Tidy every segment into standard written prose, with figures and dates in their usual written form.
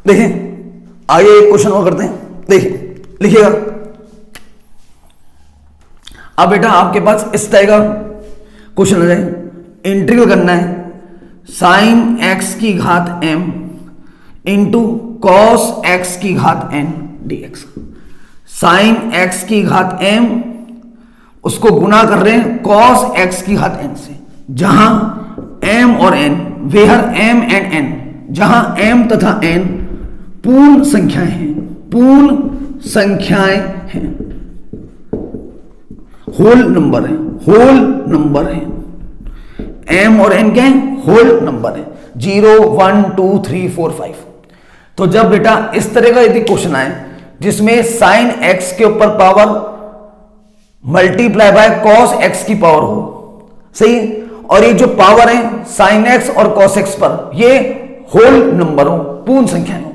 देखिए आगे एक क्वेश्चन और करते हैं, देखिए लिखिएगा। अब बेटा आपके पास इस तरह का क्वेश्चन आ जाए, इंटीग्रल करना है साइन एक्स की घात m इंटू कॉस एक्स की घात n dx। साइन एक्स की घात m उसको गुना कर रहे हैं कॉस एक्स की घात n से, जहां m और n वेहर m एंड n, जहां m तथा n पूर्ण संख्याएं हैं, पूर्ण संख्याएं हैं, होल नंबर है, होल नंबर है। m और n क्या है? होल नंबर है, 0 1 2 3 4 5। तो जब बेटा इस तरह का यदि क्वेश्चन आए जिसमें साइन x के ऊपर power multiply by cos x की पावर हो, सही, और ये जो पावर है साइन x और कॉस x पर ये होल नंबर हो, पूर्ण संख्या हो,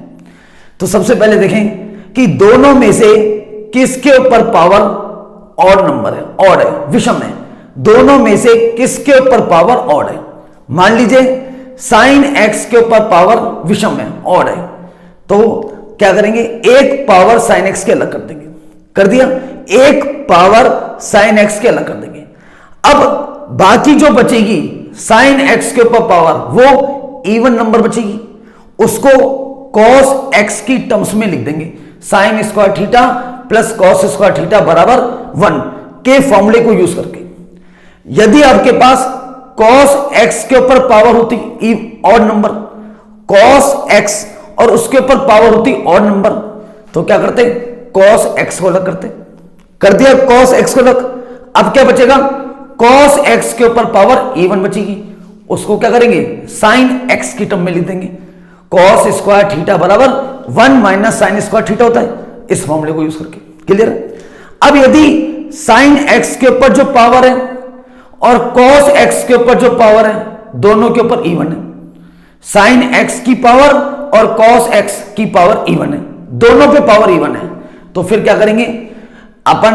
तो सबसे पहले देखें कि दोनों में से किसके ऊपर पावर ऑड नंबर है, ऑड है, विषम है। दोनों में से किसके ऊपर पावर ऑड है? मान लीजिए साइन एक्स के ऊपर पावर विषम है, ऑड है, तो क्या करेंगे, एक पावर साइन एक्स के अलग कर देंगे, कर दिया, एक पावर साइन एक्स के अलग कर देंगे। अब बाकी जो बचेगी साइन एक्स के ऊपर पावर वो इवन नंबर बचेगी, उसको कॉस एक्स की टर्म्स में लिख देंगे, sine square theta plus cos square theta बराबर 1 के फॉर्मूले को यूज करके। यदि आपके पास कॉस एक्स के ऊपर पावर होती ऑड नंबर, कॉस एक्स और उसके ऊपर पावर होती ऑड नंबर, तो क्या करते, कॉस एक्स को अलग करते, कर दिया कॉस एक्स को अलग। अब क्या बचेगा, कॉस एक्स के ऊपर पावर इवन बचेगी, उसको क्या करेंगे, साइन एक्स की टर्म में लिख देंगे, कॉस स्क्वायर थीटा बराबर 1 माइनस साइन स्क्वायर थीटा होता है, इस फॉर्मूले को यूज करके। क्लियर? अब यदि साइन एक्स के ऊपर जो पावर है और कॉस एक्स के ऊपर जो पावर है दोनों के ऊपर इवन है, साइन एक्स की पावर और कॉस एक्स की पावर इवन है, दोनों पे पावर इवन है, तो फिर क्या करेंगे, अपन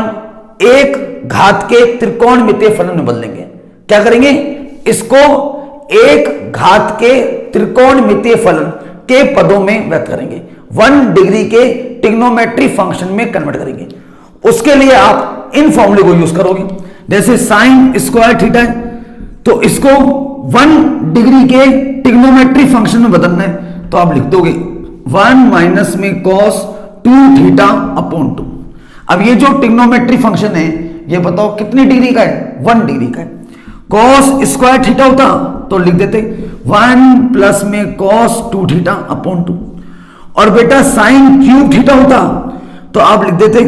एक घात के त्रिकोणमितीय फलन में बदलेंगे। क्या करेंगे, इसको एक घात के त्रिकोणमितीय फलन के पदों में व्यक्त करेंगे, 1 डिग्री के ट्रिग्नोमेट्री फंक्शन में कन्वर्ट करेंगे। उसके लिए आप इन फॉर्मूले को यूज करोगे, जैसे साइन स्क्वायर थीटा है तो इसको 1 डिग्री के ट्रिग्नोमेट्री फंक्शन में बदलना है, तो आप लिख दोगे 1 माइनस में कॉस 2 थीटा अपॉन 2। अब ये जो ट्रिग्नोमेट्री फंक्शन है ये बताओ कितनी डिग्री का है, 1 डिग्री का है। कॉस स्क्वायर थीटा होता तो लिख देते 1 प्लस में कॉस 2 थीटा अपॉन 2, और बेटा साइन क्यूब थीटा होता तो आप लिख देते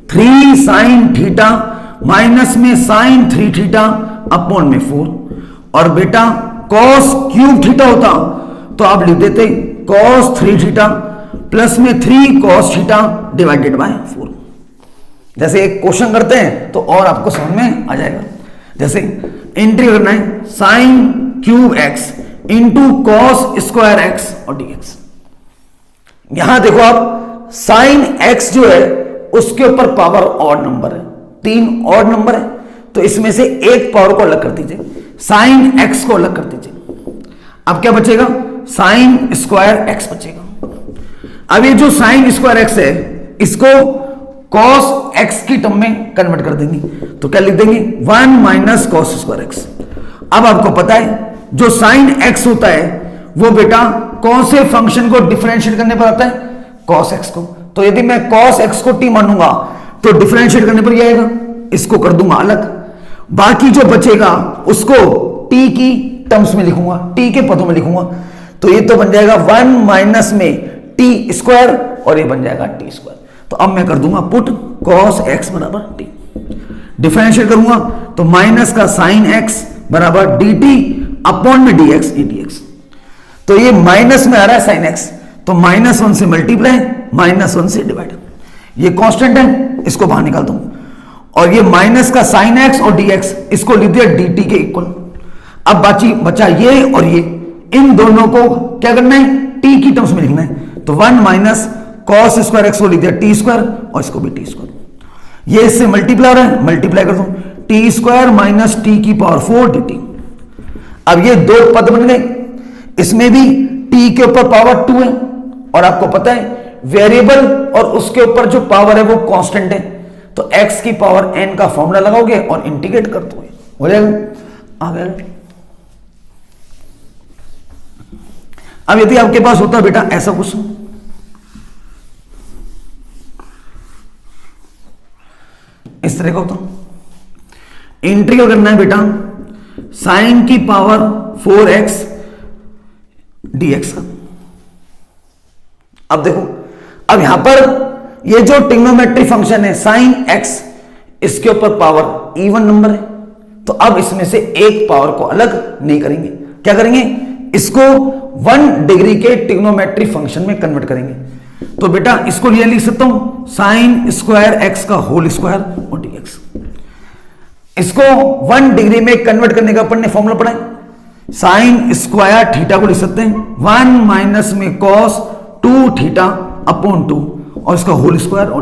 3 साइन थीटा माइनस में साइन 3 थीटा अपॉन में 4, और बेटा कॉस क्यूब थीटा होता तो आप लिख देते कॉस 3 थीटा प्लस में 3 कॉस थीटा डिवाइडेड बाय 4। जैसे एक क्वेश्चन करते हैं तो और आपको समझ में आ जाएगा, जैसे इंटीग्रल करना है sine cube x into cos square x और डीएक्स। यहां देखो आप साइन एक्स जो है उसके ऊपर पावर ऑड नंबर है, 3 ऑड नंबर है, तो इसमें से एक पावर को अलग कर दीजिए, साइन एक्स को अलग कर दीजिए। अब क्या बचेगा, साइन स्क्वायर एक्स बचेगा। अब ये जो साइन स्क्वायर एक्स है इसको कॉस एक्स की टर्म में कन्वर्ट कर देंगे, तो क्या लिख देंगे 1 माइनस कॉस स्क्वायर एक्स। अब आपको पता है जो साइन एक्स होता है वो बेटा कौन से फंक्शन को डिफरेंशिएट करने पर आता है, कॉस एक्स को। तो यदि मैं कॉस एक्स को टी मानूंगा तो डिफरेंशिएट करने पर ये आएगा, इसको कर दूंगा अलग, बाकी जो बचेगा उसको टी की टर्म्स में लिखूंगा, टी के पदों में लिखूंगा, तो ये तो बन जाएगा 1 माइनस में टी स्क्वायर और ये बन जाएगा टी स्क्वायर। तो अब मैं कर दूंगा पुट कॉस एक्स बराबर टी, डिफरेंशिएट करूंगा तो माइनस का साइन एक्स बराबर डी टी अपॉन में D x E D X. तो ये माइनस में आ रहा है साइन एक्स, तो -1 से मल्टीप्लाई -1 से डिवाइड, ये कांस्टेंट है, इसको बाहर निकाल दूं, और ये माइनस का साइन एक्स और डी एक्स इसको लिख दिया डी टी के इक्वल। अब बचा ये और ये, इन दोनों को क्या करना है, टी की टर्म्स में लिखना है, तो 1 माइनस कॉस स्क्वायर एक्स को लिख दिया टी स्क्वायर और इसको भी टी स्क्वायर, ये इससे मल्टीप्लाई हो रहा है, मल्टीप्लाई कर दो, टी स्क्वायर माइनस टी की पावर 4 डी टी। अब ये दो पद बन गए, इसमें भी टी के ऊपर पावर 2 है और आपको पता है वेरिएबल और उसके ऊपर जो पावर है वो कांस्टेंट है, तो x की पावर n का फॉर्मूला लगाओगे और इंटीग्रेट कर दोगे, हो जाएगा। आ गया। अब यदि आपके पास होता बेटा ऐसा कुछ, इस तरह का होता, इंटीग्रल करना है बेटा साइन की पावर 4x dx का। अब देखो, अब यहां पर ये जो ट्रिग्नोमेट्री फंक्शन है साइन x, इसके ऊपर पावर इवन नंबर है, तो अब इसमें से एक पावर को अलग नहीं करेंगे, क्या करेंगे, इसको 1 डिग्री के ट्रिग्नोमेट्री फंक्शन में कन्वर्ट करेंगे। तो बेटा इसको लिए लिख सकता हूं साइन स्क्वायर x का होल स्क्वायर और dx। इसको 1 डिग्री में कन्वर्ट करने का अपन ने फॉर्मूला पढ़ा है, साइन स्क्वायर थीटा को लिख सकते हैं 1 माइनस में कॉस 2 थीटा अपॉन 2 और इसका होल स्क्वायर और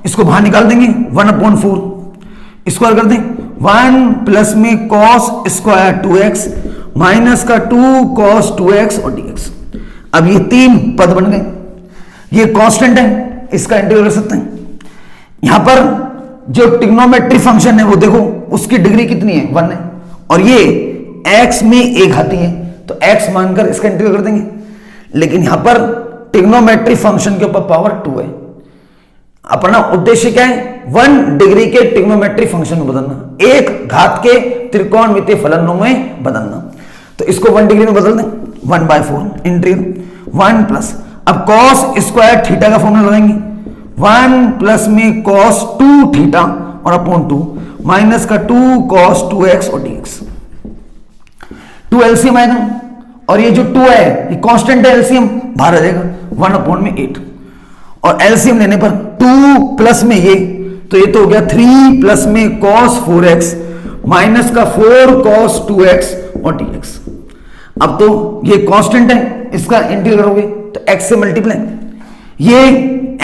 इसको बाहर निकाल देंगे 1/4 स्क्वायर कर दें 1 प्लस में कॉस स्क्वायर 2x माइनस का 2 कॉस 2x और dx। अब ये 3 पद बन गए, ये कांस्टेंट है, इसका इंटीग्रल कर सकते हैं। यहां पर जो ट्रिग्नोमेट्री फंक्शन है वो देखो उसकी डिग्री कितनी है 1 है, और ये x में एक आती है तो x मानकर इसका इंटीग्रल कर देंगे। लेकिन यहां पर ट्रिग्नोमेट्री फंक्शन के ऊपर पावर 2 है, अपना उद्देश्य क्या है 1 डिग्री के ट्रिग्नोमेट्री फंक्शन में बदलना, एक घात के त्रिकोणमितीय फलनों में बदलना। तो इसको 1 डिग्री में बदल दें 1/4 इंटीग्रल 1 प्लस, अब कॉस स्क्वायर थीटा का फॉर्मूला लगाएंगे 1 प्लस में कॉस 2 थीटा और अपॉन 2 माइनस का 2 कॉस 2x और dx। 2 एलसीएम आएगा और ये जो 2 है ये कांस्टेंट है, एलसीएम बाहर आ जाएगा 1/8 और एलसीएम लेने पर 2 प्लस में ये, तो ये तो हो गया 3 प्लस में cos 4x माइनस का 4 cos 2x और dx। अब तो ये कांस्टेंट है, इसका इंटीग्रल करोगे तो x से मल्टीप्लाई, ये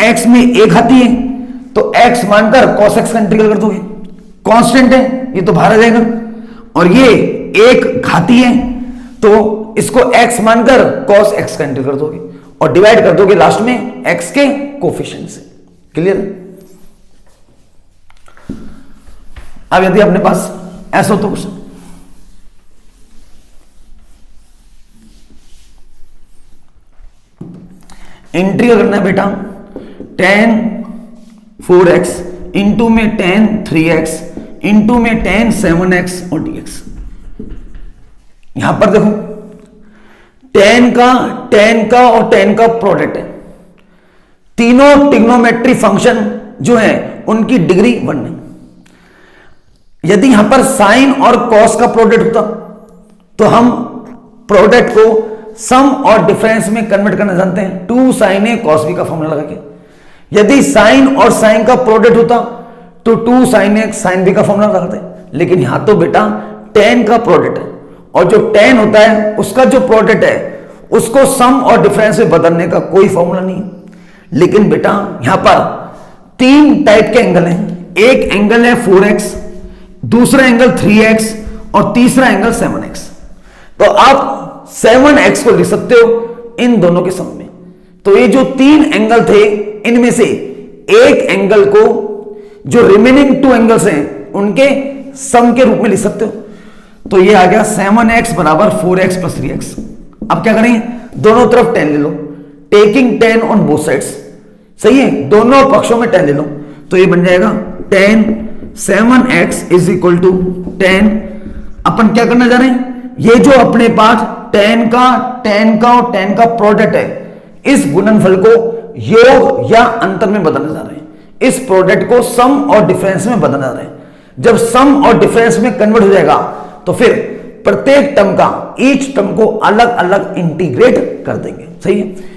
x में एक आती है तो x मानकर cos x का इंटीग्रल कर दोगे, कांस्टेंट है ये तो बाहर आ जाएगा, और ये एक घाती है तो इसको x मानकर cos x का इंटीग्रल कर दोगे और डिवाइड कर दोगे लास्ट में x के कोफिशिएंट से। क्लियर? अब यदि अपने पास ऐसा हो तो क्वेश्चन, इंटीग्रल करना है बेटा tan 4x इंटू में tan 3x इंटू में tan 7x और dx। यहां पर देखो tan का और tan का प्रोडक्ट है, तीनों ट्रिग्नोमेट्री फंक्शन जो है उनकी डिग्री 1 है। यदि यहां पर साइन और कॉस का प्रोडक्ट होता तो हम प्रोडक्ट को सम और डिफरेंस में कन्वर्ट करना जानते हैं, 2 sin a cos b का फॉर्मूला लगा के। यदि साइन और साइन का प्रोडक्ट होता तो 2 sin a sin b का फॉर्मूला लगाते हैं, लेकिन यहां तो बेटा tan का प्रोडक्ट है और जो tan होता है उसका जो प्रोडक्ट है उसको सम और डिफरेंस में बदलने का कोई फॉर्मूला नहीं है। लेकिन बेटा यहां पर 3 टाइप के एंगल हैं, एक एंगल है 4x, दूसरा एंगल 3x और तीसरा एंगल 7x। तो आप 7x को लिख सकते हो इन दोनों के सम में। तो ये जो 3 एंगल थे इनमें से एक एंगल को जो रिमेनिंग 2 एंगल्स हैं उनके सम के रूप में लिख सकते हो। तो ये आ गया 7x बराबर 4x प्लस 3x। अब क्या करेंगे, दोनों तरफ tan ले लो, taking tan on both sides, सही है, दोनों पक्षों में tan ले लो, तो ये बन जाएगा tan 7x is equal to tan, अपन क्या करना जा रहे हैं, ये जो अपने पास tan का और tan का प्रोडक्ट है इस गुणनफल को योग या अंतर में बदलने जा रहे हैं, इस प्रोडक्ट को सम और डिफरेंस में बदलने जा रहे हैं। जब सम और डिफरेंस में कन्वर्ट हो जाएगा तो फिर प्रत्येक टर्म का ईच टर्म को अलग अलग इंटीग्रेट कर देंगे, सही है।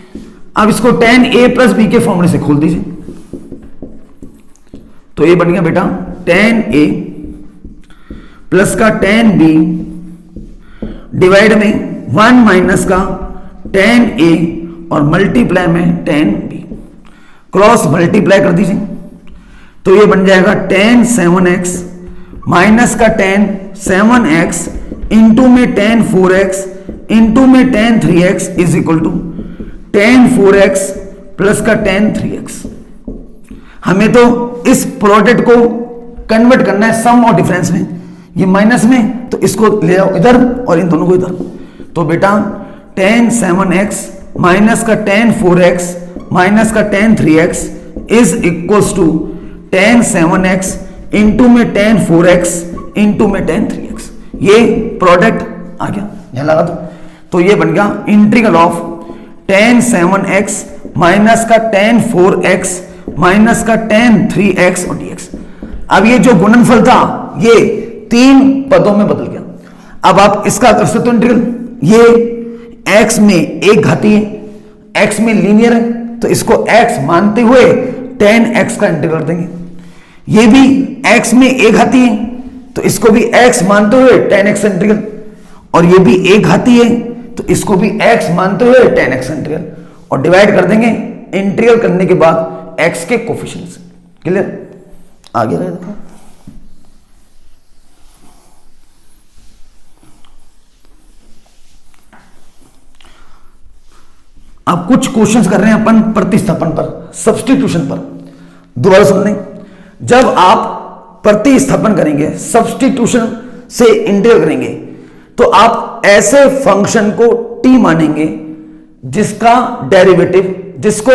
अब इसको tan a प्लस बी के फॉर्मूले से खोल दीजिए, तो ये बन गया बेटा tan a प्लस का tan b डिवाइड में 1 माइनस का tan a और मल्टीप्लाई में tan b, क्रॉस मल्टीप्लाई कर दीजिए, तो ये बन जाएगा tan 7x माइनस का tan 7x इंटू में tan 4x इंटू में tan 3x is equal to tan 4x plus का tan 3x। हमें तो इस प्रोडक्ट को कन्वर्ट करना है सम और डिफरेंस में, ये माइनस में तो इसको ले आओ इधर और इन दोनों को इधर। तो बेटा tan 7x माइनस का tan 4x माइनस का tan 3x is equals to tan 7x into में tan 4x इंटू में tan 3x। ये प्रोडक्ट आ गया, यहां लगा दो। तो ये बन गया integral of tan 7x minus का tan 4x माइनस का tan 3x और dx। अब ये जो गुणनफल था ये 3 पदों में बदल गया। अब आप इसका कर सकते हो इंटीग्रल, ये x में एक घातीय है, x में लीनियर है तो इसको x मानते हुए tan x का इंटीग्रल देंगे। ये भी x में एक घातीय है तो इसको भी x मानते हुए tan x इंटीग्रल, और ये भी एक घातीय है तो इसको भी x मानते हुए tan x इंटीग्रल, और डिवाइड कर देंगे इंटीग्रल करने के बाद x के कोफिशिएंट से। क्लियर? आगे रहे देखो। अब कुछ क्वेश्चंस कर रहे हैं अपन प्रतिस्थापन पर, सब्स्टिट्यूशन पर। दोबारा सुन लें, जब आप प्रतिस्थापन करेंगे, सब्स्टिट्यूशन से इंटीग्रल करेंगे, तो आप ऐसे फंक्शन को t मानेंगे जिसका डेरिवेटिव, जिसको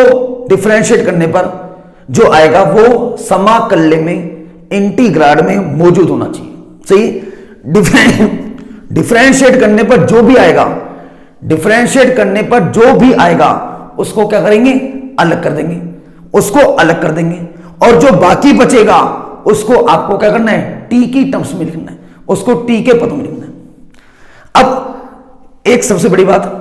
डिफरेंशिएट करने पर जो आएगा वो समाकल्य में, इंटीग्राड में मौजूद होना चाहिए। सही? डिफरेंशिएट करने पर जो भी आएगा, डिफरेंशिएट करने पर जो भी आएगा उसको क्या करेंगे? अलग कर देंगे, उसको अलग कर देंगे, और जो बाकी बचेगा उसको आपको क्या करना है? टी की टर्म्स में लिखना है, उसको टी के पदों में लिखना है। अब एक सबसे बड़ी बात,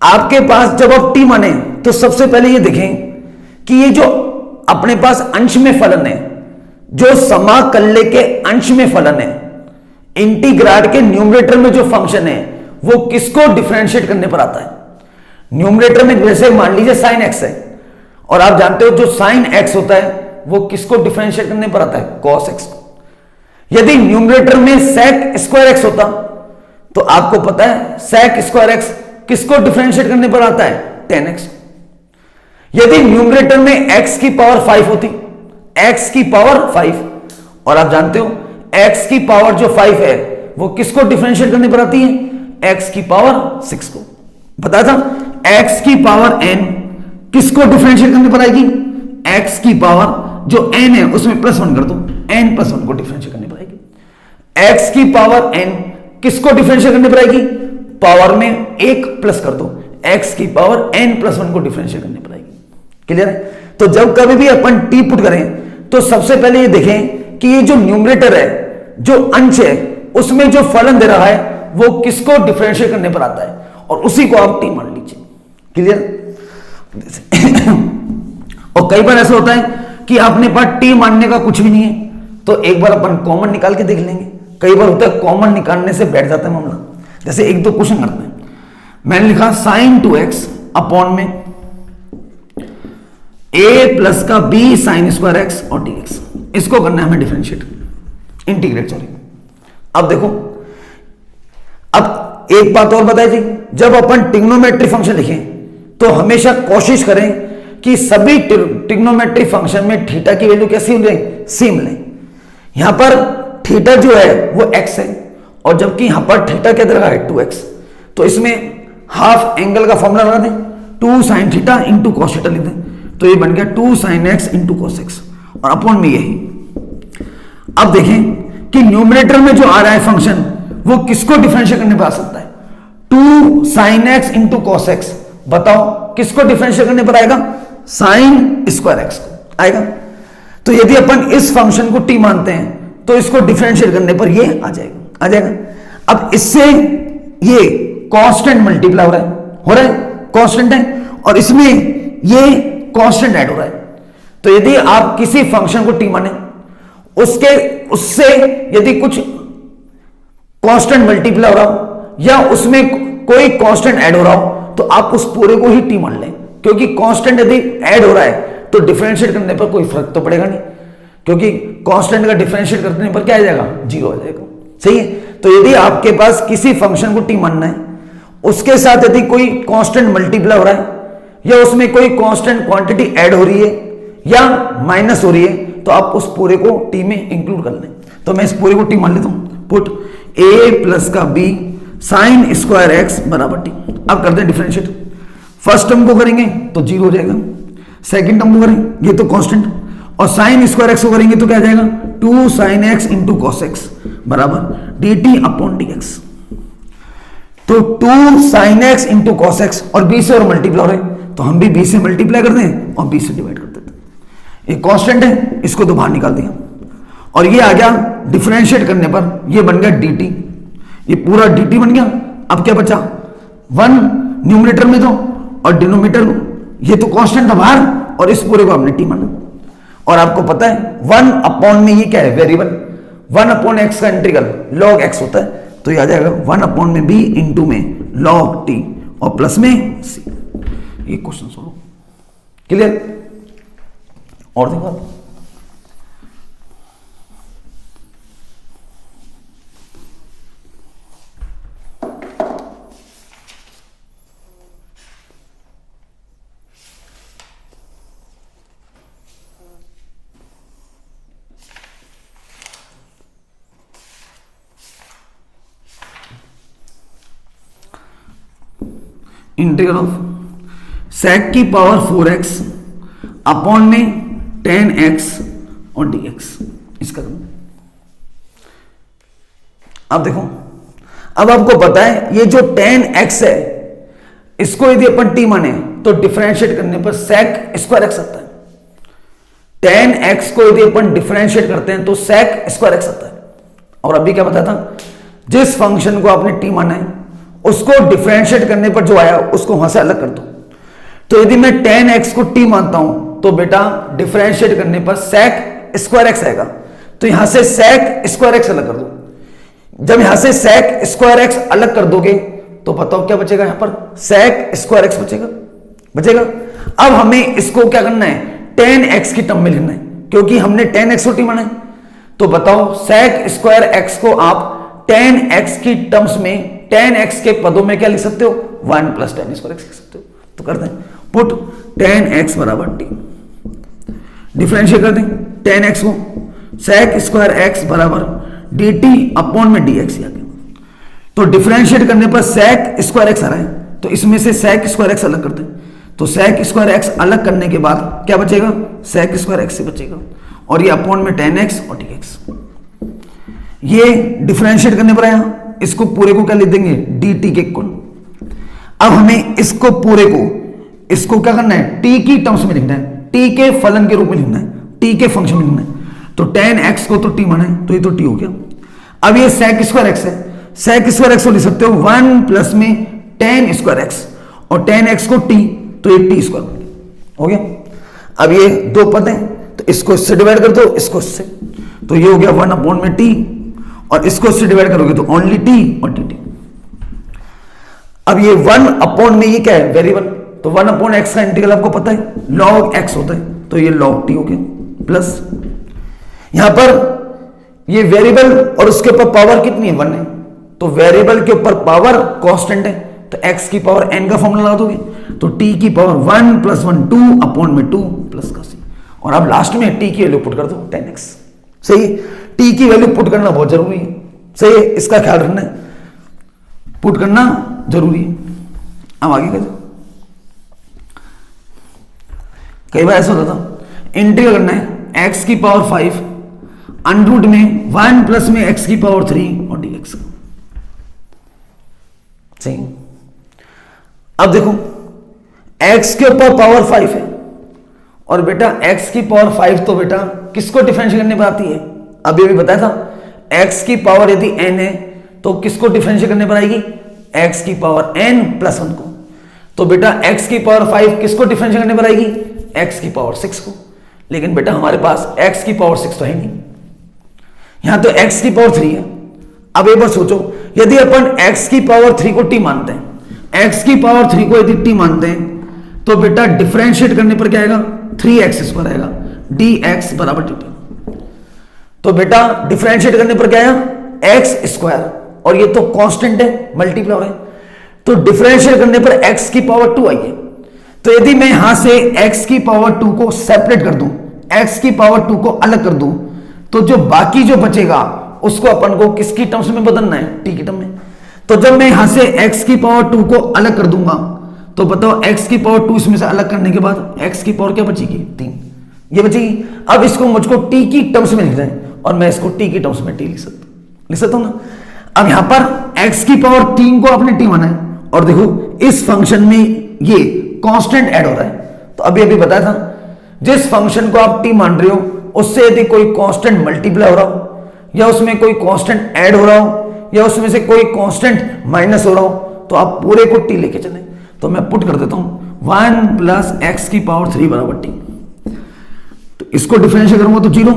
आपके पास जब आप टी माने तो सबसे पहले ये देखें कि ये जो अपने पास अंश में फलन है, जो समाकल्य के अंश में फलन है, इंटीग्राड के न्यूमरेटर में जो फंक्शन है वो किसको डिफरेंशिएट करने पर आता है? न्यूमरेटर में जैसे मान लीजिए sin x है, और आप जानते हो जो sin x होता है वो किसको डिफरेंशिएट करने पर आता है? cos x को। यदि न्यूमरेटर में sec स्क्वायर x होता तो आपको पता है sec स्क्वायर x किसको डिफरेंशिएट करने पर आता है? tan x। यदि न्यूमरेटर में x की पावर 5 होती, x की पावर 5, और आप जानते हो x की पावर जो 5 है वो किसको डिफरेंशिएट करने पर आती है? x की पावर 6 को। बताया था x की पावर n किसको डिफरेंशिएट करने पर आएगी? x की पावर जो n है उसमें +1 कर दो, n +1 को डिफरेंशिएट करने पर आएगी। x की पावर n किसको डिफरेंशिएट करने पर आएगी? पावर में 1 प्लस कर दो, x की पावर n +1 को डिफरेंशिएट करने पर आएगी। क्लियर है? तो जब कभी भी अपन t पुट करें तो सबसे पहले ये देखें कि ये जो न्यूमरेटर है, जो अंश है, उसमें जो फलन दे रहा है वो किसको डिफरेंशिएट करने पर आता है, और उसी को आप टी मान लीजिए। क्लियर? और कई बार ऐसा होता है कि आपने पास टी मानने का कुछ भी नहीं है तो एक बार अपन कॉमन निकाल के देख लेंगे। कई बार होता है कॉमन निकालने से बैठ जाता है मामला। जैसे एक दो क्वेश्चन करते हैं, मैंने लिखा sin 2x अपॉन में a प्लस का b sin स्क्वायर x और dx। इसको करना है हमें डिफरेंशिएट, इंटीग्रेट सॉरी। अब देखो, अब एक बात और बताई थी, जब अपन ट्रिग्नोमेट्री फंक्शन लिखें तो हमेशा कोशिश करें कि सभी ट्रिग्नोमेट्री फंक्शन में थीटा की वैल्यू कैसी लें? सेम लें। यहां पर थीटा जो है वो x है, और जबकि यहां पर थीटा क्या दे रहा है? 2x। तो इसमें हाफ एंगल का फॉर्मूला लगा दें, 2 sin theta into cos theta लिख दें, तो ये बन गया 2 sin x into cos X, और अपॉन में यही। अब देखें कि न्यूमरेटर में जो आ रहा है फंक्शन वो किसको डिफरेंशिएट करने पर आ सकता है? 2 sin x into cos x. बताओ किसको डिफरेंशिएट करने पर आएगा? sin स्क्वायर x को आएगा। तो यदि अपन इस फंक्शन को t मानते हैं तो इसको डिफरेंशिएट करने पर ये आ जाएगा। अब इससे ये कांस्टेंट मल्टीप्लाई हो रहा है, कांस्टेंट है, और इसमें ये कांस्टेंट ऐड हो रहा है। तो यदि आप किसी फंक्शन को t माने, उससे यदि कुछ कांस्टेंट मल्टीप्लाई हो रहा हो या उसमें कोई कांस्टेंट ऐड हो रहा हो तो आप उस पूरे को ही t मान लें, क्योंकि कांस्टेंट यदि ऐड हो रहा है तो डिफरेंशिएट करने पर कोई फर्क तो पड़ेगा नहीं, क्योंकि कांस्टेंट का डिफरेंशिएट करने पर क्या आ जाएगा? 0 आ जाएगा। सही है? तो यदि आपके पास किसी फंक्शन को t मानना है उसके साथ यदि कोई कांस्टेंट मल्टीप्लाई हो रहा है या उसमें कोई कांस्टेंट क्वांटिटी ऐड हो रही है या माइनस हो रही है, तो आप उस पूरे को टी में इंक्लूड कर लें। तो मैं इस पूरे को टी मान लेता हूं, पुट ए प्लस का बी साइन स्क्वायर एक्स बराबर टी। अब करते हैं डिफरेंशिएट। फर्स्ट टर्म को करेंगे तो जीरो हो जाएगा, सेकंड टर्म को करेंगे ये तो कांस्टेंट, और साइन स्क्वायर एक्स को करेंगे तो क्या आ जाएगा 2 sine X into cos X बराबर D T upon D X. तो 2 sine X into cos X, और बी से और मल्टीप्लाई हो रहे तो हम भी बी से मल्टीप्लाई करते हैं और बी से डिवाइड कर देते हैं। ये कांस्टेंट है, इसको तो बाहर निकाल दिया, और ये आ गया डिफरेंशिएट करने पर ये बन गया डी टी, ये पूरा डी टी बन गया। अब क्या बचा 1 न्यूमरेटर में तो, और डिनोमिनेटर ये तो कांस्टेंट था बाहर, और इस पूरे को हमने टी माना। और आपको पता है 1 अपॉन में ये क्या है वेरिएबल, 1 अपॉन एक्स का इंटीग्रल लॉग एक्स होता है, तो ये आ जाएगा 1 अपॉन में बी इंटू में लॉग टी और प्लस में सी। ये क्वेश्चन सोल्व क्लियर। और देखो इंटीग्रल ऑफ सेक की पावर 4x अपॉन में 10x और dx इसका। अब देखो, अब आपको पता है ये जो 10x है इसको यदि अपन t माने तो डिफरेंशिएट करने पर सेक स्क्वायर एक्स आता है। 10x को यदि अपन डिफरेंशिएट करते हैं तो सेक स्क्वायर एक्स आता है। और अभी क्या बताया था, जिस फंक्शन को आपने t माना है उसको डिफरेंशिएट करने पर जो आया उसको वहां से अलग कर दो। तो यदि मैं 10x को t मानता हूं तो बेटा डिफरेंशिएट करने पर सेक स्क्वायर एक्स आएगा, तो यहां से सेक स्क्वायर एक्स अलग कर दो। जब यहां से सेक स्क्वायर एक्स अलग कर दोगे तो बताओ क्या बचेगा, यहां पर सेक स्क्वायर एक्स बचेगा। अब हमें इसको क्या करना है 10x की टर्म में लिखना है, क्योंकि हमने 10x को t माना है। तो बताओ सेक स्क्वायर एक्स को आप 10x की टर्म्स में 10x के पदों में क्या लिख सकते हो 1 प्लस 10 स्क्वायर एक्स लिख सकते हो। तो करते हैं पुट 10x बराबर टी, डिफरेंशिएट कर दें 10x को, सेक स्क्वायर एक्स बराबर डी टी अपॉन में डी एक्स आ गया। तो डिफरेंशिएट करने पर सेक स्क्वायर एक्स आ रहा है, तो इसमें से सेक स्क्वायर एक्स अलग करते हैं। तो सेक स्क्वायर एक्स अलग करने के बाद क्या बचेगा, सेक स्क्वायर एक्स से बचेगा, और ये अपॉन में 10x और dx। ये डिफरेंशिएट करने पर आया, इसको पूरे को क्या लिख देंगे dt के इक्वल। अब हमें इसको पूरे को, इसको क्या करना है t की टर्म्स में लिखना है, t के फलन के रूप में लिखना है, t के फंक्शन में लिखना है। तो 10x को तो t माना है, तो ये तो t हो गया। अब ये सेक स्क्वायर एक्स है, सेक स्क्वायर एक्स को लिख सकते हो 1 प्लस में 10 स्क्वायर एक्स, और 10x को t, तो ये t स्क्वायर हो गया। अब ये दो पद हैं, तो इसको इससे डिवाइड कर दो, इसको इससे, तो ये हो गया 1 अपॉन में t, और इसको इससे डिवाइड करोगे तो ओनली t और dt। अब ये 1 अपॉन में ये क्या है वेरिएबल, तो 1 अपॉन एक्स का इंटीग्रल आपको पता है log x होता है, तो ये log t हो गया प्लस यहां पर ये वेरिएबल और उसके ऊपर पावर कितनी है 1 है, तो वेरिएबल के ऊपर पावर कांस्टेंट है, तो x की पावर n का फॉर्मूला लगा दोगे, तो t की पावर 1 प्लस 1 2 अपॉन में 2 प्लस का c, और अब लास्ट में t की वैल्यू पुट कर दो 10x। सही, t की वैल्यू पुट करना बहुत जरूरी है, सही है, इसका ख्याल रखना है, पुट करना जरूरी है। अब आगे कर दो, कई बार ऐसा होता था इंटीग्रल करना है x की पावर 5 अंडर रूट में 1 प्लस में x की पावर 3 और dx। सही, अब देखो x के ऊपर पावर 5 है, और बेटा x की पावर 5 तो बेटा किसको डिफरेंशिएट करने पर आती है, अभी अभी बताया था x की पावर यदि n है तो किसको डिफरेंशिएट करने पर आएगी x की पावर n प्लस 1 को। तो बेटा x की पावर 5 किसको डिफरेंशिएट करने पर आएगी x की पावर 6 को। लेकिन बेटा हमारे पास x की पावर 6 तो है नहीं, यहां तो x की पावर 3 है। अब एक बार सोचो, यदि अपन x की पावर 3 को t मानते हैं, x की पावर 3 को यदि t मानते हैं, तो बेटा डिफरेंशिएट करने पर क्या आएगा 3x स्क्वायर आएगा, dx बराबर dt। तो बेटा डिफरेंशिएट करने पर क्या आया x स्क्वायर, और ये तो कांस्टेंट है मल्टीप्लाई हो रहा है, तो डिफरेंशिएट करने पर x की पावर 2 आई है। तो यदि मैं यहां से x की पावर 2 को सेपरेट कर दूं, x की पावर 2 को अलग कर दूं, तो जो बाकी जो बचेगा उसको अपन को किसकी टर्म्स में बदलना है, t की टर्म में। तो जब मैं यहां से x की पावर 2 को अलग कर दूंगा तो बताओ x की पावर 2 इसमें से अलग करने के बाद x की पावर क्या बचेगी, 3, ये बचेगी। अब इसको मुझको t की टर्म्स में लिखना है और मैं इसको t की टर्म्स में t लिख सकता हूं ना। अब यहां पर x की पावर 3 को आपने t माना है और देखो इस फंक्शन में ये कांस्टेंट ऐड हो रहा है। तो अभी बताया था जिस फंक्शन को आप t मान रहे हो उससे यदि कोई कांस्टेंट मल्टीप्लाई हो रहा हो या उसमें कोई कांस्टेंट ऐड हो रहा हो या उसमें से कोई कांस्टेंट माइनस हो रहा हो तो आप पूरे को t लेके चले। तो मैं पुट कर देता हूं 1 प्लस एक्स की पावर 3 बराबर t। तो इसको डिफरेंशिएट करूंगा तो 0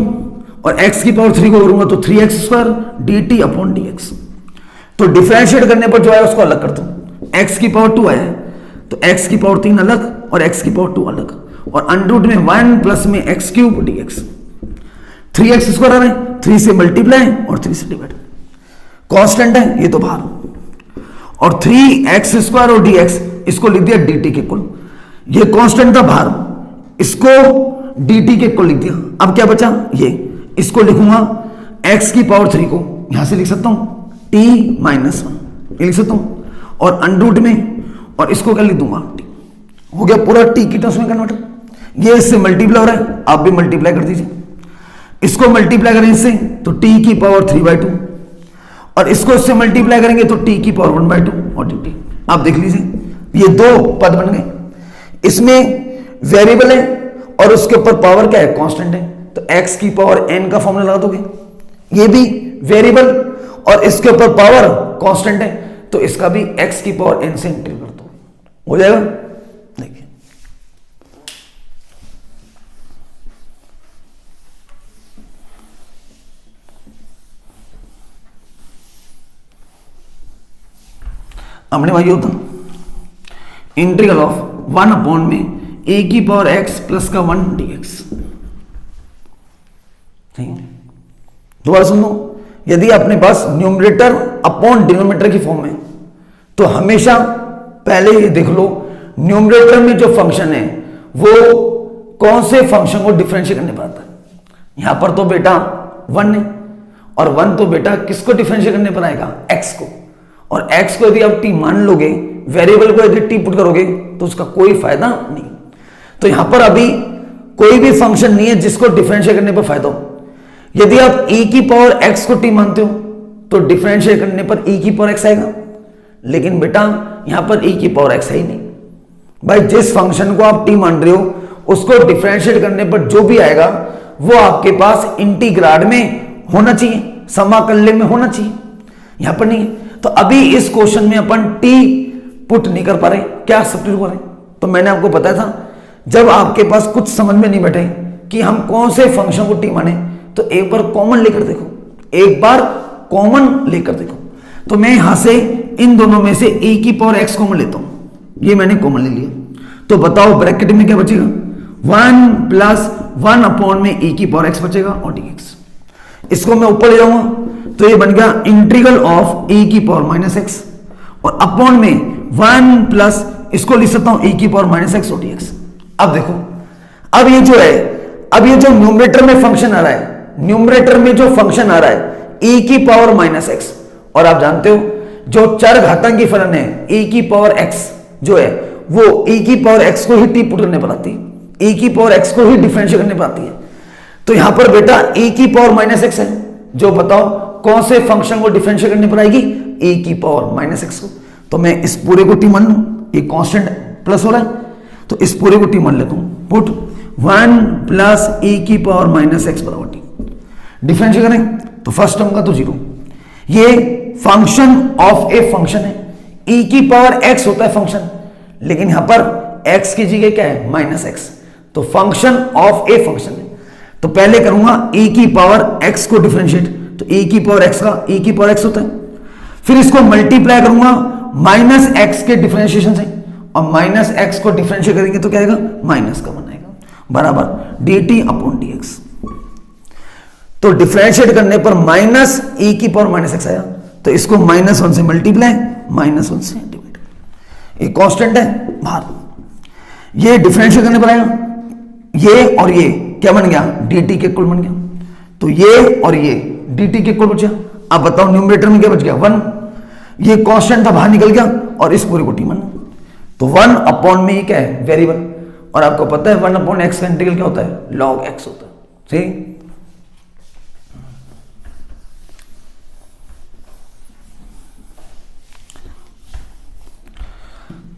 और x की पावर 3 को करूंगा तो 3x² dt अपॉन dx। तो डिफरेंशिएट करने पर जो है उसको अलग करता हूं, x की पावर 2 आया है तो x की पावर 3 अलग और x की पावर 2 अलग और अंडर में 1 प्लस में x³ dx। 3x² आ रहा है, 3 से मल्टीप्लाई और 3 से डिवाइड, कांस्टेंट है ये तो बाहर और 3x² और dx इसको लिख दिया dt के इक्वल। ये कांस्टेंट था बाहर, इसको dt के इक्वल लिख दिया। अब क्या बचा, ये इसको लिखूंगा x की पावर 3 को यहां से लिख सकता हूं t माइनस 1 लिख सकता हूं और अंडर में और इसको क्या लिख दूंगा t। हो गया पूरा t की टर्म्स में कन्वर्ट। ये इससे मल्टीप्लाई हो रहा है, आप भी मल्टीप्लाई कर दीजिए। इसको मल्टीप्लाई करें इससे तो t की पावर 3/2 और इसको इससे मल्टीप्लाई करेंगे तो t की पावर 1/2 और dt। आप देख लीजिए ये दो पद बन गए। इसमें वेरिएबल है और उसके ऊपर पावर क्या है, कांस्टेंट है। तो x की पावर n का फॉर्मूला लगा दोगे। ये भी वेरिएबल और इसके ऊपर पावर कांस्टेंट है तो इसका भी x की पावर n से इंटीग्रेट कर दो, हो जाएगा। देखिए हमने भाई होता इंटीग्रल ऑफ 1 अपॉन में a की पावर x प्लस का 1 dx। दोबारा सुनो, यदि अपने पास न्यूमरेटर अपॉन डिनोमिनेटर की फॉर्म में तो हमेशा पहले ये देख लो न्यूमरेटर में जो फंक्शन है वो कौन से फंक्शन को डिफरेंशिएट करने पर आता है। यहां पर तो बेटा 1 है और 1 तो बेटा किसको डिफरेंशिएट करने पर आएगा, x को। और x को यदि आप t मान लोगे, वेरिएबल को यदि t पुट करोगे तो उसका कोई फायदा नहीं। तो यहां पर अभी कोई भी फंक्शन नहीं है जिसको डिफरेंशिएट करने पर फायदा हो। यदि आप e की पावर x को t मानते हो तो डिफरेंशिएट करने पर e की पावर x आएगा, लेकिन बेटा यहां पर e की पावर x है ही नहीं। भाई जिस फंक्शन को आप t मान रहे हो उसको डिफरेंशिएट करने पर जो भी आएगा वो आपके पास इंटीग्राड में होना चाहिए, समाकल्य में होना चाहिए, यहां पर नहीं है। तो अभी इस क्वेश्चन में अपन t पुट नहीं कर पा रहे, क्या सब्स्टिट्यूट कर रहे हैं। तो मैंने आपको बताया था जब आपके पास कुछ समझ में नहीं बैठे कि हम कौन से फंक्शन को t माने तो एक बार कॉमन लेकर देखो, एक बार कॉमन लेकर देखो। तो मैं यहां से इन दोनों में से a की पावर x कॉमन लेता हूं, ये मैंने कॉमन ले लिया। तो बताओ ब्रैकेट में क्या बचेगा, 1 प्लस 1 अपॉन में a की पावर x बचेगा और dx। इसको मैं ऊपर ले जाऊंगा तो ये बन गया इंटीग्रल ऑफ a की पावर माइनस x और अपॉन में 1 प्लस इसको लिख सकता हूं a की पावर माइनस x और dx। अब देखो अब ये जो है, अब ये जो न्यूमरेटर में फंक्शन आ रहा है, न्यूमरेटर में जो फंक्शन आ रहा है e की पावर माइनस x, और आप जानते हो जो चर घातांकी फलन है e की पावर x जो है वो e की पावर x को ही t पुट करने पर आती है, e की पावर x को ही डिफरेंशिएट करने पर आती है। तो यहां पर बेटा e की पावर माइनस x है, जो बताओ कौन से फंक्शन को डिफरेंशिएट करने पर आएगी, e की पावर माइनस x को। तो मैं इस पूरे को t मान लूं, ये कांस्टेंट प्लस हो रहा है तो इस पूरे को t मान लेता हूं, पुट 1 प्लस e की पावर माइनस x बराबर t। डिफरेंशिएट करें तो फर्स्ट टर्म का तो 0। ये फंक्शन ऑफ ए फंक्शन है, e की पावर x होता है फंक्शन, लेकिन यहां पर x की जगह क्या है, माइनस x। तो फंक्शन ऑफ ए फंक्शन है। तो पहले करूंगा e की पावर x को डिफरेंशिएट, तो e की पावर x का e की पावर x होता है। फिर इसको मल्टीप्लाई करूंगा माइनस x के डिफरेंशिएशन से, और माइनस x को डिफरेंशिएट करेंगे तो क्या आएगा, माइनस का बनाएगा बराबर dt अपॉन dx। तो डिफरेंशिएट करने पर माइनस e की पावर माइनस x आया, तो इसको -1 से मल्टीप्लाई -1 से डिवाइड। ये कांस्टेंट है बाहर, ये डिफरेंशिएट करने पर आएगा, ये और ये क्या बन गया, dt के इक्वल बन गया। तो ये और ये dt के इक्वल बचा। अब बताओ न्यूमरेटर में क्या बच गया, 1, ये कांस्टेंट था बाहर निकल गया और इस पूरे को t मान, तो 1 अपॉन में ये क्या है, वेरिएबल, और आपको पता है 1 अपॉन एक्स का इंटीग्रल क्या होता है, log x होता है। सही,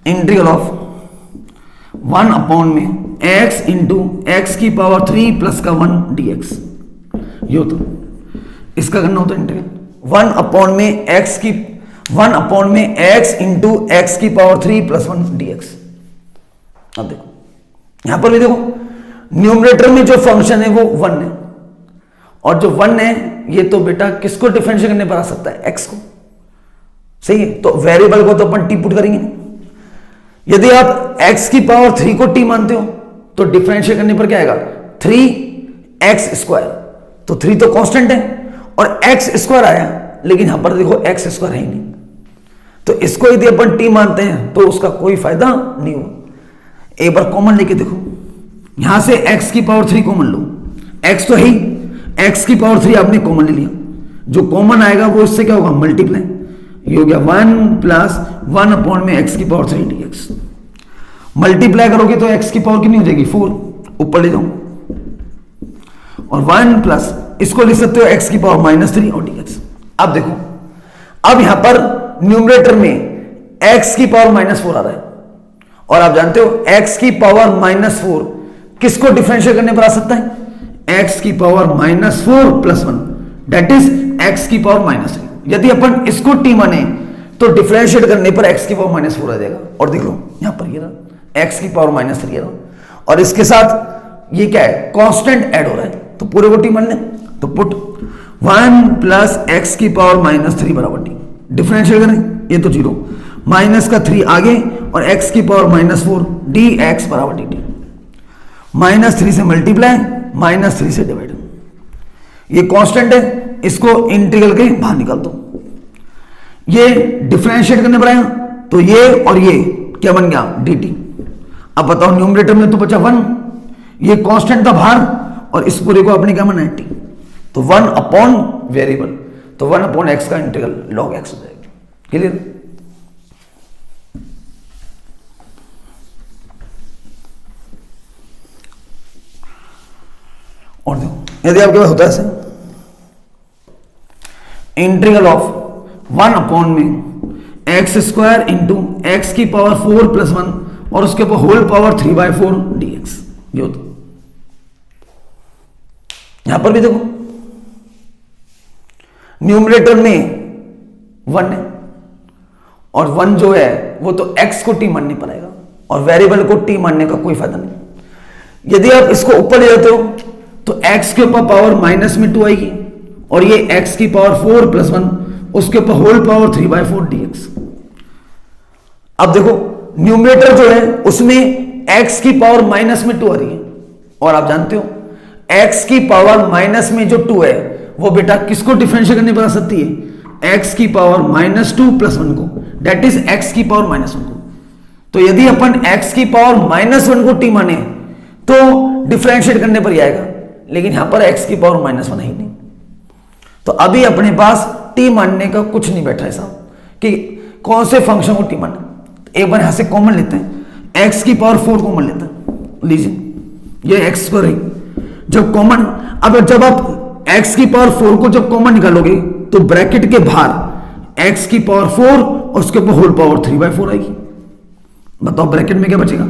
इंटीग्रल ऑफ 1 अपॉन में x इंटू एक्स की पावर 3 प्लस का 1 dx, ये होता, इसका करना होता है इंटीग्रल 1 अपॉन में x इंटू एक्स की पावर 3 प्लस 1 dx। अब देखो यहां पर भी देखो, न्यूमरेटर में जो फंक्शन है वो 1 है, और जो 1 है ये तो बेटा किसको डिफरेंशिएट करने पर आ सकता है, x को। सही है, तो वेरिएबल को तो अपन t पुट करेंगे। यदि आप x की पावर 3 को t मानते हो तो डिफरेंशिएट करने पर क्या आएगा, 3x स्क्वायर, तो 3 तो कांस्टेंट है और x स्क्वायर आया, लेकिन यहां पर देखो x स्क्वायर है ही नहीं, तो इसको यदि अपन t मानते हैं तो उसका कोई फायदा नहीं हुआ। एक बार कॉमन लेके देखो, यहां से x की पावर 3 कॉमन लो, x तो है ही, x की पावर 3 आपने कॉमन ले लिया, जो कॉमन आएगा वो इससे क्या होगा, मल्टीप्लाई, ये हो गया 1 प्लस 1 अपॉन में x की पावर 3 dx। मल्टीप्लाई करोगे तो x की पावर कितनी हो जाएगी, 4, ऊपर ले जाओ, और 1 प्लस इसको लिख सकते हो x की पावर -3 और dx। अब देखो, अब यहां पर न्यूमरेटर में x की पावर -4 आ रहा है, और आप जानते हो x की पावर -4 किसको डिफरेंशिएट करने पर आ सकता है, x की power -4 plus 1, that is x की पावर -3। यदि अपन इसको t माने तो डिफरेंशिएट करने पर x की पावर -4 आ जाएगा, और देख लो यहां पर ये रहा x की पावर -3 रहा, और इसके साथ ये क्या है, कांस्टेंट ऐड हो रहा है, तो पूरे को t मान ले, तो पुट 1 प्लस एक्स की पावर -3 बराबर t, डिफरेंशिएट करें ये तो 0, माइनस का 3 आगे और x की पावर -4 dx बराबर dt, -3 से मल्टीप्लाई, -3 से डिवाइड, ये कांस्टेंट है, इसको इंटीग्रल के बाहर निकाल दो, ये डिफरेंशिएट करने पर आएगा, तो ये और ये क्या बन गया, dt। अब बताओ न्यूमरेटर में तो बचा 1, ये कांस्टेंट था बाहर, और इस पूरे को आपने क्या माना है, t, तो 1 अपॉन वेरिएबल, तो 1 अपॉन एक्स का इंटीग्रल log x हो जाएगा। क्लियर, और देखो यदि आपके पास होता है ऐसे, इंटीग्रल ऑफ 1 अपॉन में एक्स स्क्वायर इंटू एक्स की पावर 4 प्लस 1 और उसके ऊपर होल पावर 3/4 dx, ये होता। यहां पर भी देखो न्यूमरेटर में 1 है, और 1 जो है वो तो x को t मानने पर आएगा, और वेरिएबल को t मानने का कोई फायदा नहीं। यदि आप इसको ऊपर ले जाते हो तो x के ऊपर पावर -2 आएगी, और ये x की पावर 4 प्लस 1 उसके ऊपर होल पावर 3/4 dx। अब देखो न्यूमरेटर जो है उसमें x की पावर -2 आ रही है, और आप जानते हो x की पावर माइनस में जो 2 है वो बेटा किसको डिफरेंशिएट करने पर आ सकती है, x की पावर -2 प्लस 1 को, दैट इज x की पावर -1 को। तो यदि अपन x की पावर -1 को t माने तो डिफरेंशिएट करने पर ही आएगा, लेकिन यहां पर x की पावर -1 है ही नहीं, तो अभी अपने पास t मानने का कुछ नहीं बैठा है साहब कि कौन से फंक्शन को t माने। एक बार यहां से कॉमन लेते हैं, x की पावर 4 कॉमन लेते हैं, लीजिए ये x स्क्वायर है, जब कॉमन, अब जब आप x की पावर 4 को जब कॉमन निकालोगे तो ब्रैकेट के बाहर x की पावर 4 और उसके ऊपर होल पावर 3/4 आएगी। बताओ ब्रैकेट में क्या बचेगा,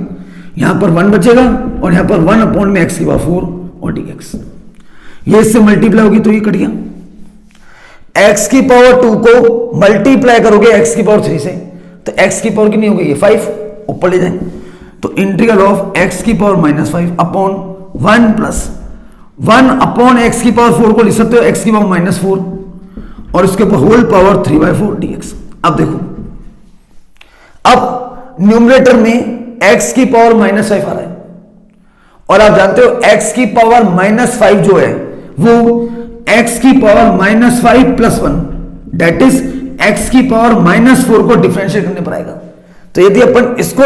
यहां पर 1 बचेगा, और यहां पर 1 अपॉन में x की पावर 4 और dx, ये इससे मल्टीप्लाई होगी तो ये कट गया। x की पावर 2 को मल्टीप्लाई करोगे x की पावर 3 से तो x की पावर कितनी हो गई, 5, ऊपर ले जाए, तो इंटीग्रल ऑफ x की power -5 upon 1 plus 1 upon x की पावर 4 को लिख सकते हो x की पावर -4 और उसके ऊपर होल पावर 3/4 dx। अब देखो, अब न्यूमरेटर में x की पावर -5 आ रहा है, और आप जानते हो x की पावर -5 जो है वो x की power -5 plus 1 that is x की पावर -4 को डिफरेंशिएट करने पर आएगा। तो यदि अपन इसको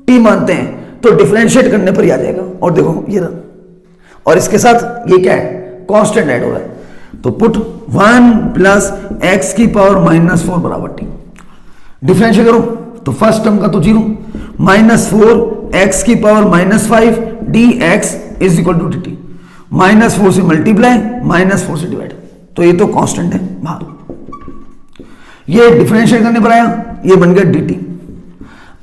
t मानते हैं तो डिफरेंशिएट करने पर ही आ जाएगा। और देखो ये रहा, और इसके साथ ये क्या है, कांस्टेंट ऐड हो रहा है। तो पुट 1 प्लस एक्स की पावर -4 बराबर टी। डिफरेंशिएट करो तो फर्स्ट टर्म का तो 0, -4 एक्स की power -5 dx is equal to dt। -4 से मल्टीप्लाई, -4 से डिवाइड, तो ये तो कांस्टेंट है बाहर। ये डिफरेंशिएट करने पर आया, ये बन गया dt।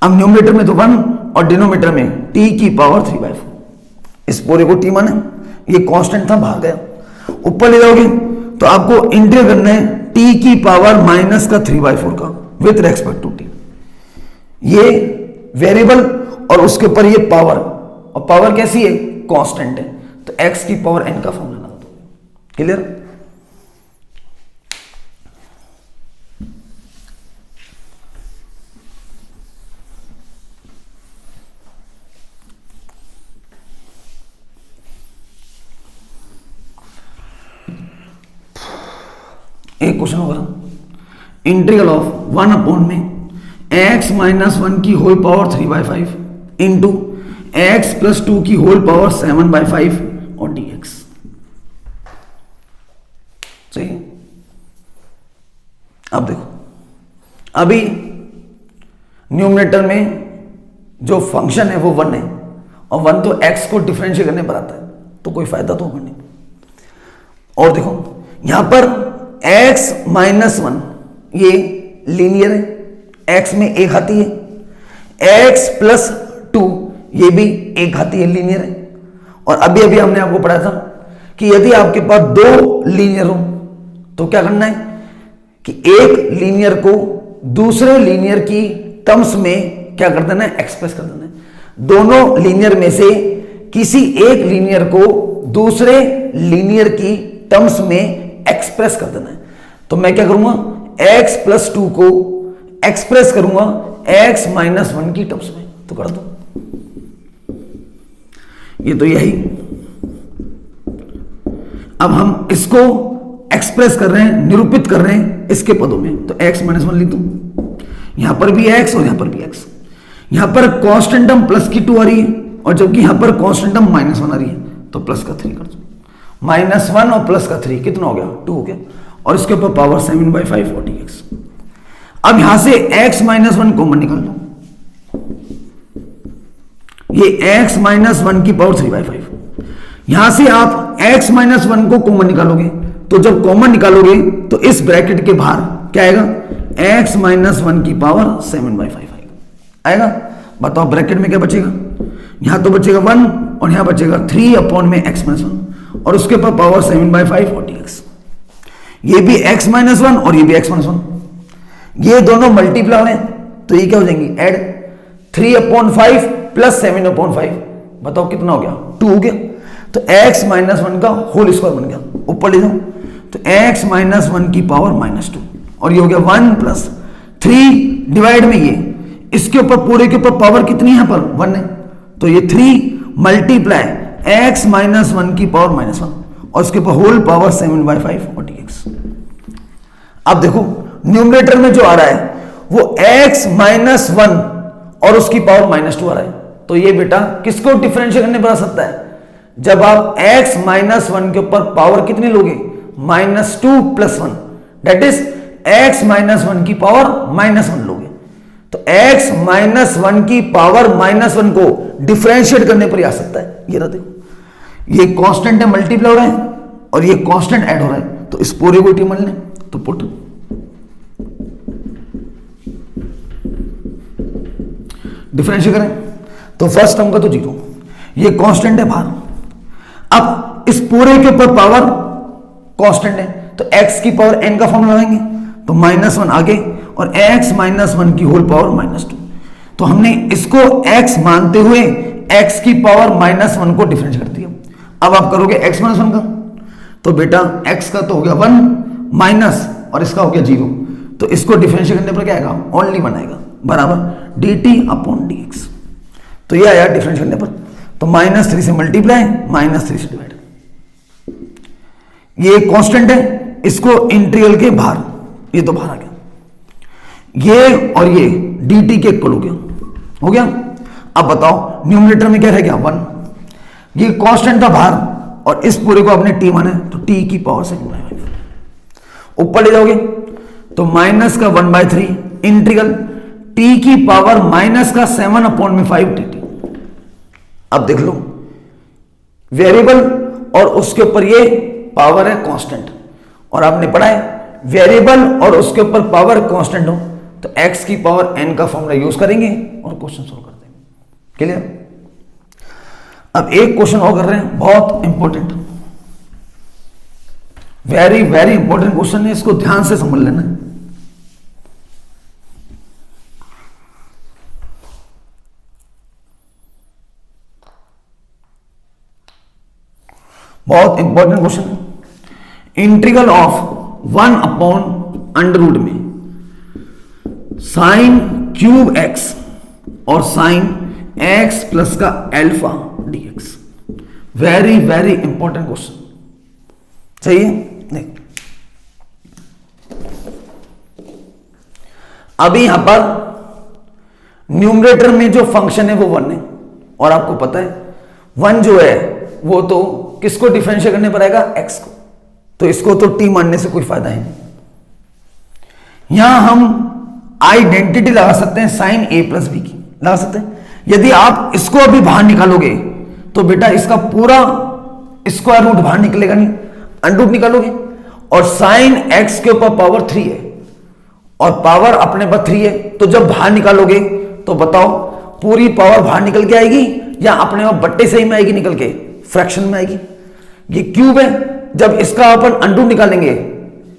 अब न्यूमरेटर में तो 1 और डिनोमिनेटर में t की पावर 3/4। इस पूरे को t माने, ये कांस्टेंट था बाहर गया। ऊपर ले जाओगे तो आपको इंटीग्रेट करना है t की पावर -3/4 का विथ रेस्पेक्ट टू t। ये वेरिएबल और उसके ऊपर ये पावर, और पावर कैसी है, कांस्टेंट है, तो x की पावर n का फॉर्मूला लगा दो। क्लियर? एक क्वेश्चन होगा, इंटीग्रल ऑफ 1 अपॉन में x -1 की whole power 3/5 into x plus 2 की होल पावर 7/5 और dx। सही। अब देखो, अभी न्यूमरेटर में जो फंक्शन है वो 1 है, और 1 तो x को डिफरेंशिएट करने पर आता है, तो कोई फायदा तो होगा नहीं। और देखो यहां पर x -1 ये लीनियर है, x में एक आती है, x प्लस 2 ये भी एक आती है, लीनियर है। और अभी अभी हमने आपको पढ़ा था कि यदि आपके पास दो लीनियर हो तो क्या करना है कि एक लीनियर को दूसरे लीनियर की टर्म्स में क्या कर देना है, एक्सप्रेस कर देना है। दोनों लीनियर में से किसी एक लीनियर को दूसरे लीनियर की टर्म्स में एक्सप्रेस कर देना है। तो मैं क्या करूंगा, x प्लस 2 को एक्सप्रेस करूंगा x -1 की टर्म्स में, तो कर दो। ये तो यही, अब हम इसको एक्सप्रेस कर रहे हैं, निरूपित कर रहे हैं इसके पदों में, तो x -1 लिख दूं, यहां पर भी x और यहां पर भी x। यहां पर कांस्टेंट टर्म प्लस की 2 आ रही है, और जबकि यहां पर कांस्टेंट टर्म -1 आ रही है, तो प्लस का 3 कर दो। -1 और प्लस का 3 कितना हो गया, 2 हो गया, और इसके ऊपर पावर 7/5 और dx। अब यहां से x -1 कॉमन निकाल लो, ये x -1 की पावर 3/5। यहां से आप x -1 को कॉमन निकालोगे, तो जब कॉमन निकालोगे तो इस ब्रैकेट के बाहर क्या आएगा, x -1 की पावर 7/5 आएगा। बताओ ब्रैकेट में क्या बचेगा, यहां तो बचेगा 1 और यहां बचेगा 3 अपॉन में x -1, और उसके ऊपर पावर 7/5 और dx। ये भी x -1 और ये भी x -1, ये दोनों मल्टीप्लाई हैं, तो ये क्या हो जाएंगी, ऐड 3/5 प्लस 7/5। बताओ कितना हो गया, 2 हो गया। तो x -1 का होल स्क्वायर बन गया, ऊपर ले जाओ तो x -1 की पावर -2, और ये हो गया 1 प्लस 3 डिवाइड में ये, इसके ऊपर पूरे के ऊपर पावर कितनी है, पर 1 है, तो ये 3 मल्टीप्लाई x -1 की पावर -1 और इसके ऊपर होल पावर 7/5 और dx। अब देखो न्यूमरेटर में जो आ रहा है वो x -1 और उसकी पावर -2 आ रहा है, तो ये बेटा किसको डिफरेंशिएट करने पर आ सकता है, जब आप x -1 के ऊपर पावर कितनी लोगे, -2 + 1, दैट इज x -1 की पावर -1 लोगे, तो x -1 की पावर -1 को डिफरेंशिएट करने पर ही आ सकता है। ये रहा देखो, ये कांस्टेंट है, मल्टीप्लाई हो रहा है, और ये कांस्टेंट ऐड हो रहा है, तो इस पूरे को टी मान लें, तो पुट डिफरेंशिएट करें तो फर्स्ट टर्म का तो 0, ये कांस्टेंट है बाहर। अब इस पूरे के ऊपर पावर कांस्टेंट है, तो x की पावर n का फॉर्मूला लगाएंगे, तो -1 आगे और x -1 की होल पावर -2। तो हमने इसको x मानते हुए x की पावर -1 को डिफरेंशिएट कर दिया। अब आप करोगे x -1 का, तो बेटा x का तो हो गया 1 माइनस और इसका हो गया 0, तो इसको डिफरेंशिएट करने पर क्या आएगा, ओनली 1 आएगा, बराबर dt/dx। तो ये आया डिफरेंशिएट करने पर, तो -3 से मल्टीप्लाई, -3 से डिवाइड। ये कांस्टेंट है, इसको इंटीग्रल के बाहर, ये तो बाहर आ गया। ये और ये dt के इक्वल हो गया। अब बताओ न्यूमरेटर में क्या रह गया 1, ये कांस्टेंट था बाहर और इस पूरे को आपने t माना है तो t की पावर 7/5 ऊपर ले जाओगे तो माइनस का 1/3 इंटीग्रल t की पावर माइनस का 7/5 dt। अब देख लो वेरिएबल और उसके ऊपर ये पावर है कांस्टेंट, और आपने पढ़ा है वेरिएबल और उसके ऊपर पावर कांस्टेंट हो तो x की पावर n का फॉर्मूला यूज करेंगे और क्वेश्चन सोल्व कर देंगे। क्लियर? अब एक क्वेश्चन और कर रहे हैं, बहुत important, very very important question है, इसको ध्यान से समझ लेना है। बहुत इंपॉर्टेंट क्वेश्चन है। इंटीग्रल ऑफ 1/√, में साइन क्यूब x और साइन x प्लस का alpha dx। Very very important question, चाहिए नहीं। अभी यहां पर न्यूमरेटर में जो फंक्शन है वो 1 है, और आपको पता है 1 जो है वो तो किसको डिफरेंशिएट करने पर आएगा, x को, तो इसको तो t मानने से कोई फायदा ही नहीं। यहां हम आइडेंटिटी लगा सकते हैं साइन a प्लस बी की, लगा सकते हैं। यदि आप इसको अभी बाहर निकालोगे तो बेटा इसका पूरा स्क्वायर रूट बाहर निकलेगा नहीं, अंडरूट निकालोगे, और साइन x के ऊपर पावर 3 है और पावर अपने पर 3 है, तो जब बाहर निकालोगे तो बताओ पूरी पावर बाहर निकल के आएगी या अपने आप बट्टे सही में आएगी, निकल के फ्रैक्शन में आएगी। ये क्यूब है, जब इसका अपन अंडरूट निकालेंगे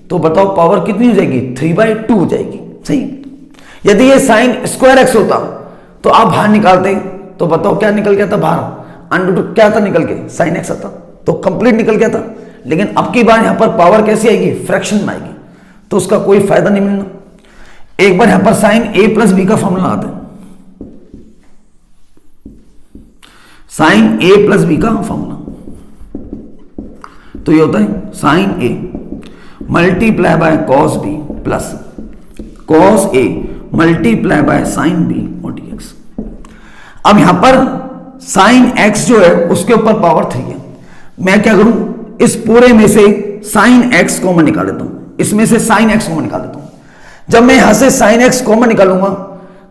तो बताओ पावर कितनी हो जाएगी, 3/2 हो जाएगी। सही। यदि ये साइन स्क्वायर एक्स होता तो आप बाहर निकालते तो बताओ क्या निकल गया था बाहर, अंडरूट क्या था निकल के, साइन एक्स आता तो कंप्लीट निकल गया था। लेकिन अब की बार यहां पर पावर कैसी आएगी, फ्रैक्शन में आएगी, तो उसका कोई फायदा नहीं मिलना। एक बार यहां पर साइन a प्लस बी का फॉर्मूला लगाते हैं, साइन a प्लस बी का फॉर्मूला तो ये होता है sine a multiply by cos b plus cos a multiply by sine b और dx। अब यहां पर साइन x जो है उसके ऊपर पावर 3 है, मैं क्या करूं, इस पूरे में से साइन x कॉमन निकाल लेता हूं, इसमें से साइन x कॉमन निकाल लेता हूं। जब मैं यहां से साइन x कॉमन निकालूंगा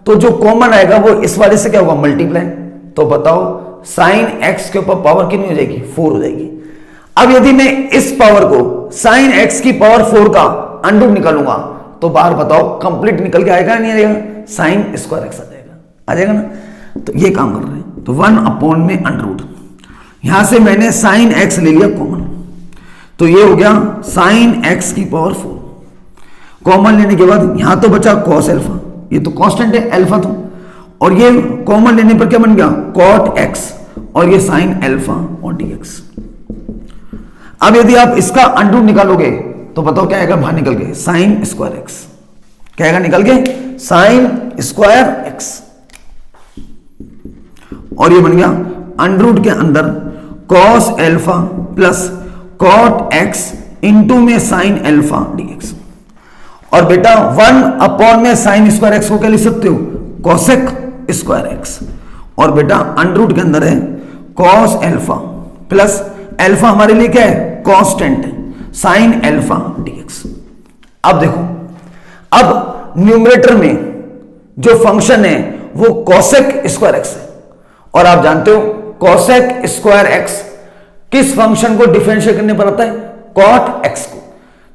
तो जो कॉमन आएगा वो इस वाले से क्या होगा, मल्टीप्लाई। तो बताओ साइन x के ऊपर पावर कितनी हो जाएगी, 4 हो जाएगी। अब यदि मैं इस पावर को साइन x की पावर 4 का अंडरूट निकालूंगा तो बाहर बताओ कंप्लीट निकल के आएगा नहीं आएगा, साइन स्क्वायर x आ जाएगा ना। तो ये काम कर रहे हैं, तो 1 में अंडरूट, यहां से मैंने साइन x ले लिया कॉमन, तो ये हो गया साइन x की पावर 4। कॉमन लेने के बाद यहां तो बचा कॉस अल्फा, ये तो कांस्टेंट है अल्फा तो, और ये कॉमन लेने पर क्या बन गया, कॉट x, और ये साइन अल्फा और dx। अब यदि आप इसका अंडरूट निकालोगे तो बताओ क्या आएगा बाहर निकल के, साइन स्क्वायर x, क्या आएगा निकल के, साइन स्क्वायर x, और ये बन गया अंडरूट के अंदर cos alpha plus cot x into में साइन अल्फा dx। और बेटा 1 में साइन स्क्वायर x को क्या लिख सकते हो, कॉसेक स्क्वायर x, और बेटा अंडरूट के अंदर है कॉस अल्फा प्लस अल्फा हमारे लिए क्या है, कांस्टेंट है, साइन अल्फा dx। अब देखो, अब न्यूमरेटर में जो फंक्शन है वो कॉसेक स्क्वायर x है, और आप जानते हो कॉसेक स्क्वायर x किस फंक्शन को डिफरेंशिएट करने पर आता है, कॉट x को।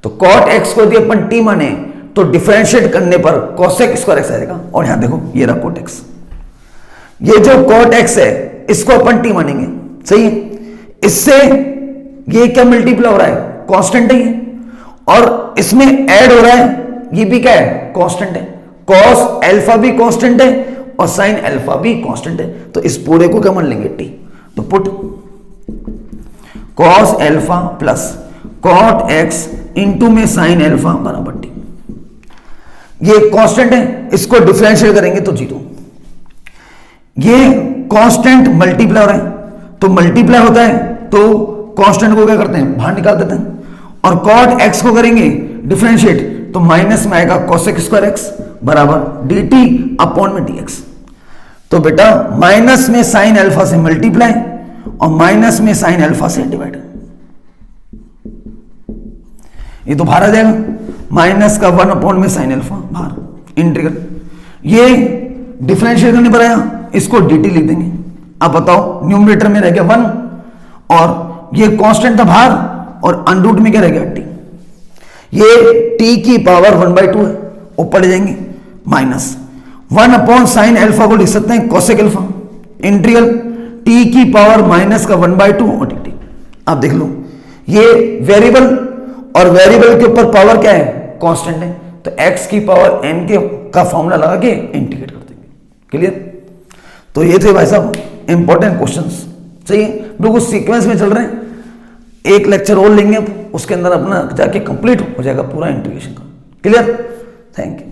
तो कॉट x को यदि अपन t माने तो डिफरेंशिएट करने पर कॉसेक स्क्वायर x आएगा। और यहां देखो ये रहा कॉट x, ये जो कॉट x है इसको अपन t मानेंगे, सही है। इससे ये क्या मल्टीप्लाई हो रहा है, कांस्टेंट है ये, और इसमें ऐड हो रहा है, ये भी क्या है, कांस्टेंट है। कॉस अल्फा भी कांस्टेंट है और साइन अल्फा भी कांस्टेंट है, तो इस पूरे को क्या मान लेंगे, टी। तो put cos alpha plus cot x into में साइन अल्फा बराबर टी। ये कांस्टेंट है, इसको डिफरेंशिएट करेंगे तो 0। ये कांस्टेंट मल्टीप्लाई हो रहा है, तो मल्टीप्लाई होता है तो कांस्टेंट को क्या करते हैं, बाहर निकाल देते हैं, और कॉट एक्स को करेंगे डिफरेंशिएट तो माइनस में आएगा कोसेक स्क्वायर एक्स बराबर डी टी अपॉन में डी एक्स। तो बेटा माइनस में साइन अल्फा से मल्टीप्लाई और माइनस में साइन अल्फा से डिवाइड, ये तो बाहर आ जाएगा, माइनस का 1 अपॉन में साइन अल्फा बाहर इंटीग्रल, ये डिफरेंशिएट करने पर आया, इसको dt लिख देंगे। अब बताओ न्यूमरेटर में रह गया 1 और ये कांस्टेंट था बाहर और अंडरूट में क्या रह गया t, ये t की पावर 1/2 है, ऊपर ले जाएंगे माइनस 1 अपॉन साइन अल्फा को लिख सकते हैं कोसेक अल्फा इंटीग्रल t की पावर माइनस का 1/2 और dt। अब देख लो ये वेरिएबल और वेरिएबल के ऊपर पावर क्या है, कांस्टेंट है, तो x की पावर n के का फॉर्मूला लगा के इंटीग्रेट कर देंगे। क्लियर? तो ये थे भाई साहब इंपॉर्टेंट क्वेश्चंस। सही है, बिल्कुल सीक्वेंस में चल रहे हैं, एक लेक्चर और लेंगे उसके अंदर अपना जाके कंप्लीट हो जाएगा पूरा इंटीग्रेशन का। क्लियर? Thank you.